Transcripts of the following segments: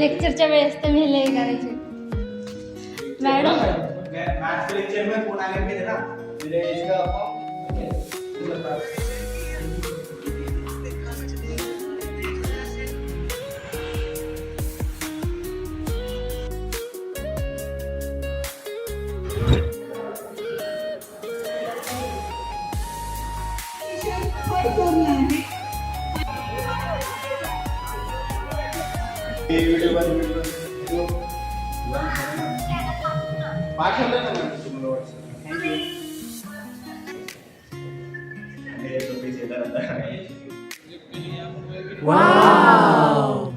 लेक्चरच्या वेळेस तर मी लय करायचे मॅडम। मैथ्स के लेक्चर में फोन आगे के थे ना मेरे इसका वीडियो Wow!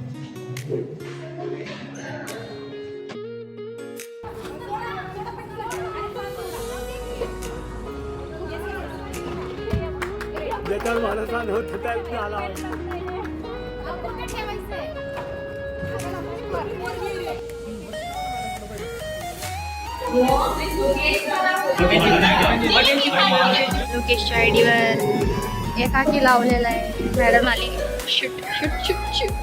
बेकार माणसान होत होता इथे आला लोकेशच्या आयडीवर एकाकी लावलेला आहे मॅडम आली शूट शूट शूट शूट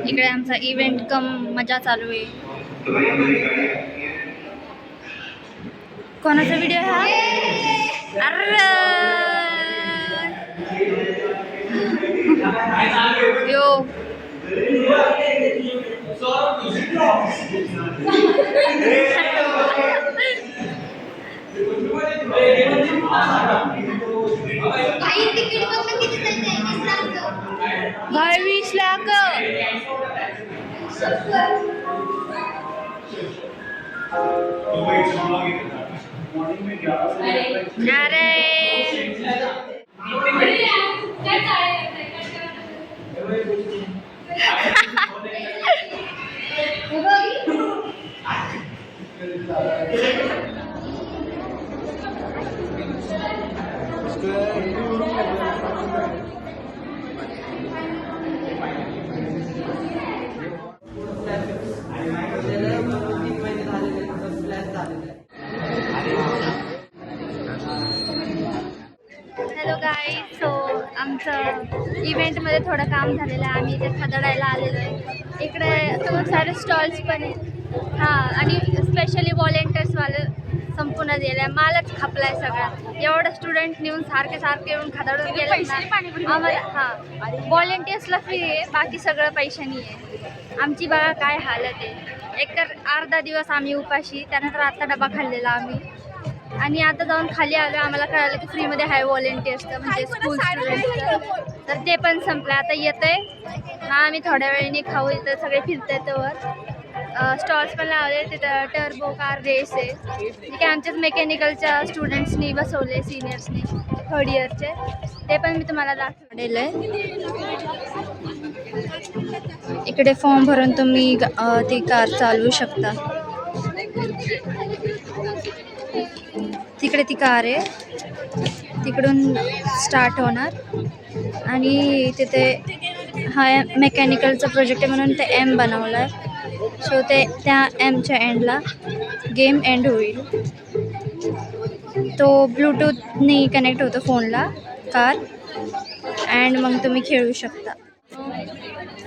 इकडे आमचा इव्हेंट कम मजा चालू आहे। कोणाचा व्हिडिओ हा? अरे यो भाई 20 लाख अरे हॅलो गाईज, सो आमचं इव्हेंटमध्ये थोडं काम झालेलं आहे। आम्ही इथे खदडायला आलेलो आहे। इकडे खूप सारे स्टॉल्स पण आहेत हां, आणि स्पेशली व्हॉलेंटियर्सवाले संपूर्ण गेले आहे। मालच खपलाय सगळा। एवढं स्टुडंट नेऊन सारखे येऊन खदडून गेले ना आम्हाला। हां, व्हॉलेंटियर्सला फ्री आहे, बाकी सगळं पैशानी आहे। आमची बघा काय हालत आहे। एकतर अर्धा दिवस आम्ही उपाशी, त्यानंतर आता डबा खाल्लेला आम्ही, आणि आता जाऊन खाली आलो आम्हाला कळालं की फ्रीमध्ये आहे व्हॉलेंटियर्सचं, म्हणजे स्कूल स्टुडंट्सचं, तर ते पण संपलं। आता येतं आहे हां, आम्ही थोड्या वेळाने खाऊ, इथं सगळे फिरत आहेत वर स्टॉल्स पण लावले। तिथं टर्बो कार रेस आहे, ठीक आहे। आमच्याच मेकॅनिकलच्या स्टुडंट्सनी बसवले, सिनियर्सनी थर्ड इयरचे, ते पण मी तुम्हाला दाखवलेलं आहे। इकडे फॉर्म भरून तुम्ही ती कार चालवू शकता। तिकडे ती कार आहे, तिकडून स्टार्ट होणार, आणि तिथे हा मेकॅनिकलचा प्रोजेक्ट आहे म्हणून ते एम बनवलं आहे। सो ते त्या एमच्या एंडला गेम एंड होईल। तो ब्लूटूथनी कनेक्ट होतो फोनला कार, अँड मग तुम्ही खेळू शकता।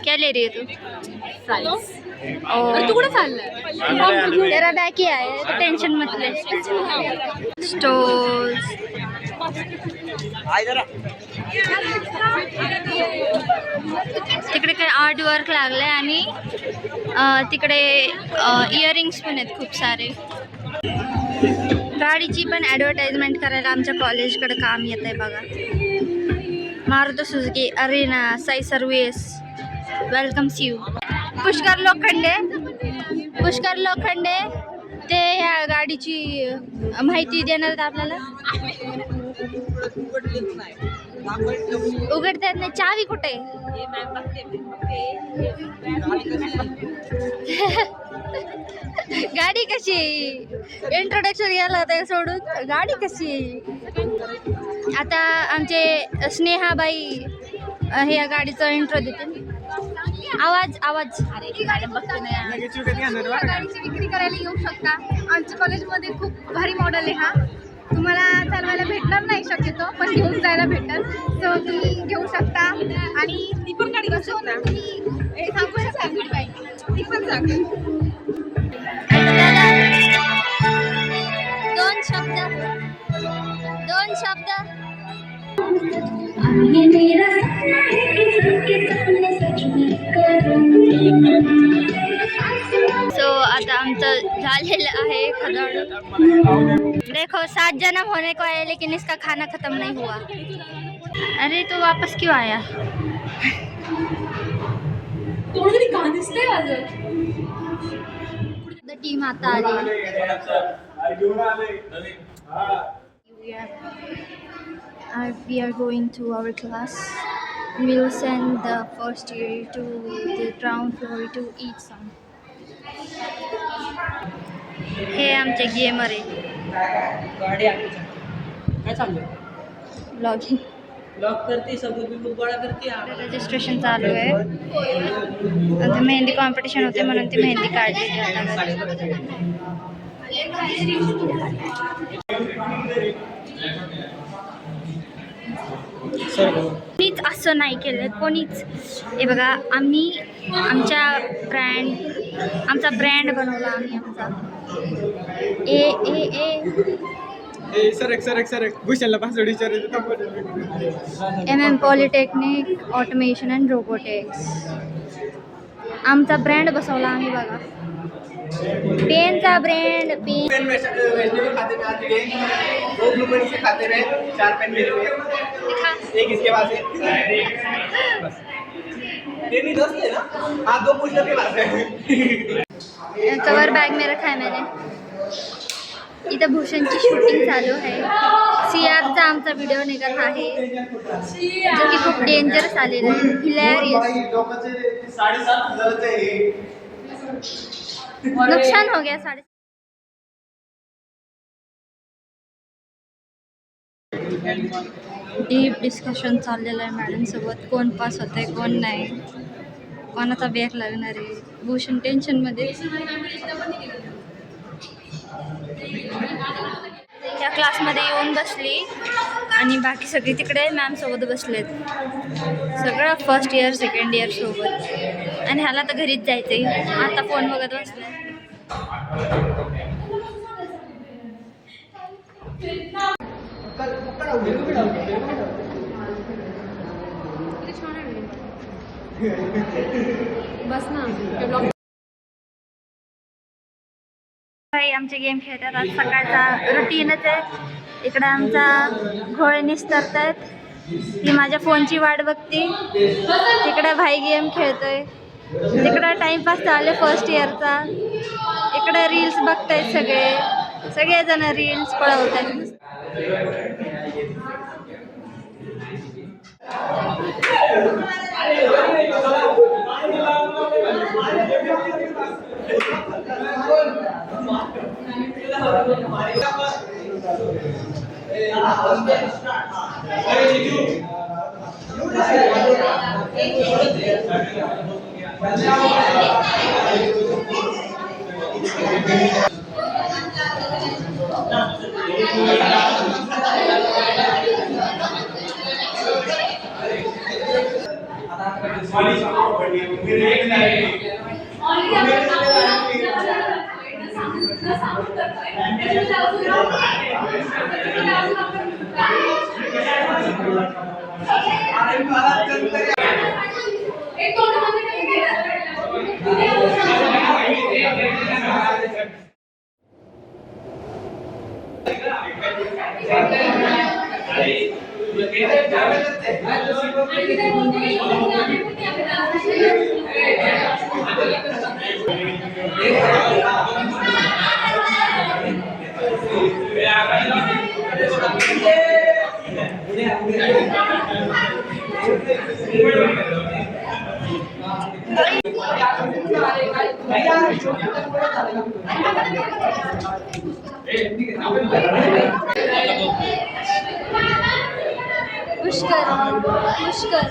क्या ले रही है तू? फ्राइज। तू कुठे चाललाय? तेरा बॅग ही आहे, टेन्शन मत स्टोर्स. तिकडे काही आर्ट वर्क लागलंय आणि तिकडे इयरिंग्स पण आहेत खूप सारे. गाडीची पण ॲडव्हर्टाइजमेंट करायला आमच्या कॉलेजकडे काम येत आहे बघा. Maruti Suzuki Arena Sai service welcomes you. Pushkar Lokhande ते ह्या गाडीची माहिती देणार आहेत आपल्याला. उघडता येत नाही, चावी कुठे? गाडी कशी? इंट्रोडक्शन घ्यायला होतं सोडून. गाडी कशी? आता आमचे स्नेहाबाई हे या गाडीचं इंट्रो देतील. आवाज गाडीची विक्री करायला येऊ शकता. आमच्या कॉलेजमध्ये खूप भारी मॉडेल आहे हा. तुम्हाला चालवायला भेटणार नाही शक्यतो, पण घेऊन जायला भेटल. सो तुम्ही घेऊ शकता. आणि ती पण गाडी बसवून तुम्ही सांगू शकता. ती पण सांगेल. दोन शब्द सो आता आमचं झालेलं आहे खदड. देखो 7 जन्म होने को आए लेकिन इसका खाना खत्म नहीं हुआ. अरे तो वापस क्यों आया? टीम आता आली. We are going to our class. We'll send the first year to the ground floor to eat some. हे आमचे गेमर आहे. गाडी काय चाललंय? ब्लॉगिंग लॉक करते सबूत गोळा करते. रजिस्ट्रेशन चालू आहे. आता मेहंदी कॉम्पिटिशन होते म्हणून ती मेहंदी काढली आता. कोणीच असं नाही केलं, कोणीच. हे बघा आम्ही आमचा ब्रँड बनवला आम्ही आमचा. भूषणला पासवर्ड विचारायचं. MM polytechnic automation and robotics आमचा ब्रँड बसवला आम्ही बघा. पेनचा ब्रँड. पेन वेजिटेबल खाते में आती है, 2 ब्लू पेन से खाते में 4 पेन मेरे में, एक इसके पास है. बस ये नहीं 10 है ना. हाँ 2 पुस्तक के पास है. कवर बैग में रखा है मैंने. इथं भूषणची शूटिंग चालू आहे. CRचा आमचा व्हिडिओ निघत आहे जो की खूप डेंजरस आलेला आहे. हिलॅरियस. 7,500 है. नुकसान हो गया. डीप डिस्कशन चाललेलं आहे मॅडम सोबत. कोण पास होत आहे कोण नाही, कोणाचा बॅक लागणार आहे. भूषण टेन्शनमध्ये. त्या क्लासमध्ये येऊन बसली आणि बाकी सगळी तिकडे मॅम सोबत बसलेत. सगळं फर्स्ट इयर सेकंड इयर सोबत. आणि ह्याला तर घरीच जायचंय. आता फोन बघत बसले. बस ना. आमचे गेम खेळतात. आज सकाळचा रुटीनच आहे. इकडं आमचा घोळ निस्तरतायत. ती माझ्या फोनची वाट बघते. तिकडं भाई गेम खेळतोय. तिकडं टाइमपास चालू आहे फर्स्ट इयरचा. इकडं रील्स बघतायत सगळेजण रील्स पळवत आहेत. पुष्कर पुष्कर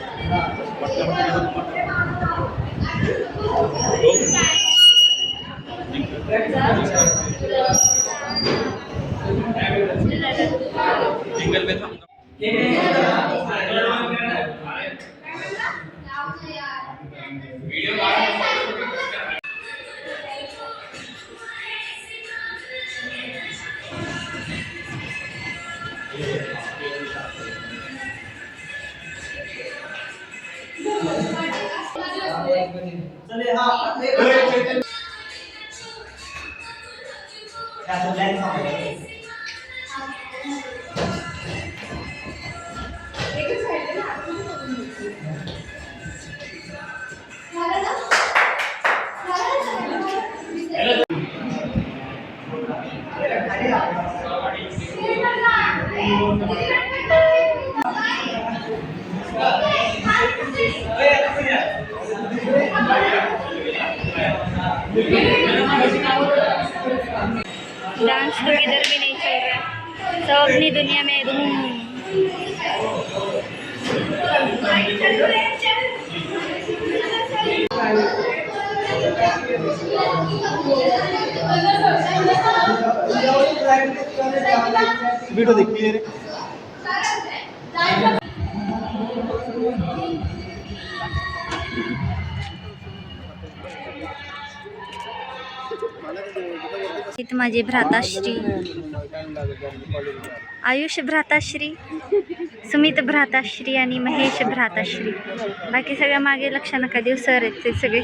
डांस तो इधर भी नहीं चल रहा, सब अपनी दुनिया में धूम। वीडियो देखी रे इथं माझे भ्राताश्री, आयुष भ्राताश्री, सुमित भ्राताश्री आणि महेश भ्राताश्री. बाकी सगळ्या मागे लक्ष नका देऊ, सर आहेत ते सगळे.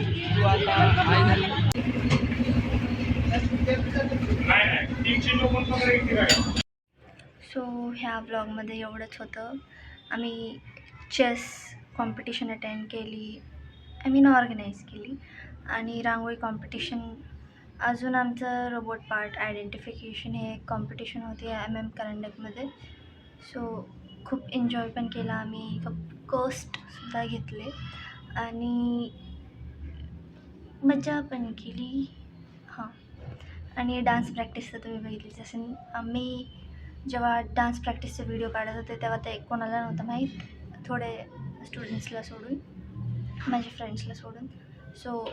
सो ह्या ब्लॉगमध्ये एवढंच होतं. आम्ही चेस कॉम्पिटिशन अटेंड केली, ऑर्गनाईज केली, आणि रांगोळी कॉम्पिटिशन. अजून आमचं रोबोट पार्ट आयडेंटिफिकेशन हे कॉम्पिटिशन होते MM करंडकमध्ये. सो खूप एन्जॉय पण केला आम्ही, कोस्टसुद्धा घेतले आणि मजा पण केली. हां, आणि डान्स प्रॅक्टिस तर तुम्ही बघितलीच असेल. आम्ही जेव्हा डान्स प्रॅक्टिसचे व्हिडिओ काढत होते तेव्हा ते कोणाला नव्हतं माहीत, थोडे स्टुडंट्सला सोडून, माझ्या फ्रेंड्सला सोडून. सो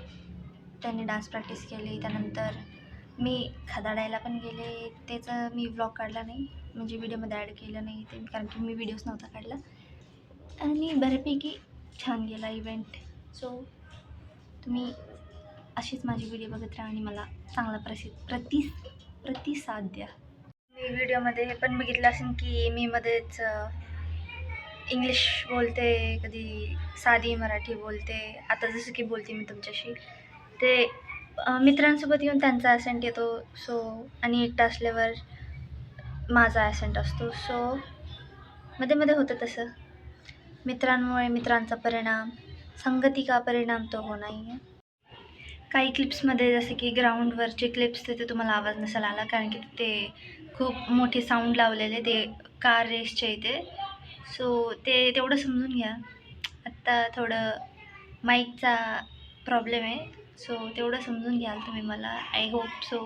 त्यांनी डान्स प्रॅक्टिस केली. त्यानंतर मी खदाडायला पण गेले, त्याचं मी व्लॉग काढला नाही, म्हणजे व्हिडिओमध्ये ॲड केलं नाही ते, कारण की मी व्हिडिओज नव्हता काढला. आणि बऱ्यापैकी छान गेला इव्हेंट. सो तुम्ही अशीच माझी व्हिडिओ बघत राहा आणि मला चांगला प्रतिसाद द्या. मी व्हिडिओमध्ये हे पण बघितलं असेल की मी मध्येच इंग्लिश बोलते, कधी साधी मराठी बोलते. आता जसं की बोलते मी तुमच्याशी, ते मित्रांसोबत येऊन त्यांचा ॲसेंट येतो. सो आणि एकटा असल्यावर माझा ॲसेंट असतो. सो मध्ये मध्ये होतं तसं. मित्रांमुळे मित्रांचा परिणाम, संगती का परिणाम तो हो नाही आहे. काही क्लिप्समध्ये जसे की ग्राउंडवरचे क्लिप्स तिथे तुम्हाला आवाज नसेल आला, कारण की ते खूप मोठे साऊंड लावलेले ते कार रेसचे इथे. सो ते तेवढं समजून घ्या. आत्ता थोडं माईकचा प्रॉब्लेम आहे, सो तेवढं समजून घ्याल तुम्ही मला, आय होप सो.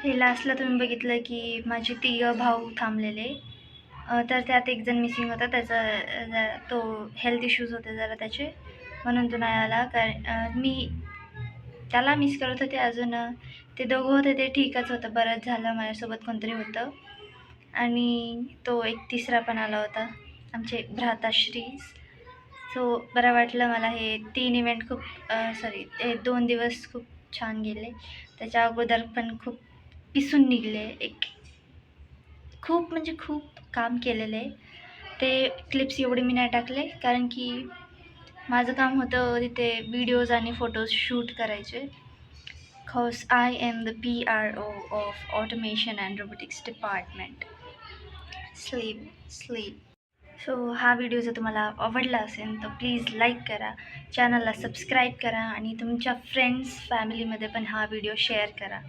हे लास्टला तुम्ही बघितलं की माझे 3 भाऊ थांबलेले, तर त्यात एक जण मिसिंग होता. त्याचा तो हेल्थ इश्यूज होते जरा त्याचे, म्हणून तो नाही आला. कारण मी त्याला मिस करत होते. अजून ते दोघं होते ते ठीकच होतं, बरंच झालं माझ्यासोबत कोणतरी होतं. आणि तो एक तिसरा पण आला होता, आमचे भ्राताश्री सो बरं वाटलं मला. हे 3 इव्हेंट खूप हे 2 दिवस खूप छान गेले. त्याच्या अगोदर पण खूप पिसून निघले. खूप म्हणजे खूप काम केलेलं आहे. ते क्लिप्स एवढे मी नाही टाकले कारण की माझं काम होतं तिथे व्हिडिओज आणि फोटोज शूट करायचे. Cause I am the PRO of Automation and Robotics Department. Sleep. So हा व्हिडिओ जर तुम्हाला आवडला असेल तर प्लीज लाईक करा, चॅनलला सबस्क्राईब करा आणि तुमच्या फ्रेंड्स फॅमिलीमध्ये पण हा व्हिडिओ शेअर करा.